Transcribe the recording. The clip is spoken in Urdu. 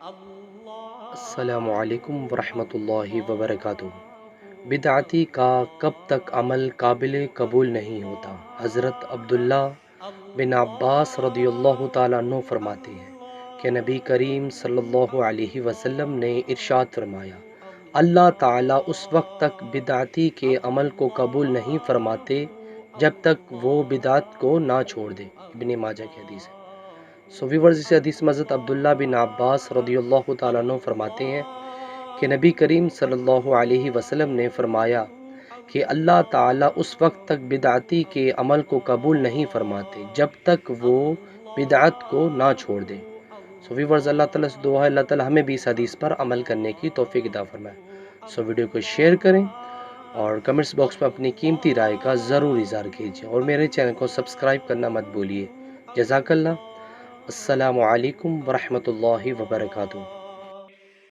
السلام علیکم ورحمۃ اللہ وبرکاتہ۔ بدعتی کا کب تک عمل قابل قبول نہیں ہوتا؟ حضرت عبداللہ بن عباس رضی اللہ تعالیٰ عنہ فرماتے ہیں کہ نبی کریم صلی اللہ علیہ وسلم نے ارشاد فرمایا، اللہ تعالیٰ اس وقت تک بدعتی کے عمل کو قبول نہیں فرماتے جب تک وہ بدعت کو نہ چھوڑ دے۔ ابن ماجہ کی حدیث ہے۔ ویورز، اس حدیث میں حضرت عبداللہ بن عباس رضی اللہ تعالیٰ عنہ فرماتے ہیں کہ نبی کریم صلی اللہ علیہ وسلم نے فرمایا کہ اللہ تعالیٰ اس وقت تک بدعتی کے عمل کو قبول نہیں فرماتے جب تک وہ بدعت کو نہ چھوڑ دے۔ ویورز، اللہ تعالیٰ سے دعا ہے اللہ تعالیٰ ہمیں بھی اس حدیث پر عمل کرنے کی توفیق عطا فرمائے۔ ویڈیو کو شیئر کریں اور کمنٹس باکس میں اپنی قیمتی رائے کا ضرور اظہار کیجیے، اور میرے چینل کو سبسکرائب کرنا مت بھولیے۔ جزاک اللہ۔ السلام علیکم ورحمۃ اللہ وبرکاتہ۔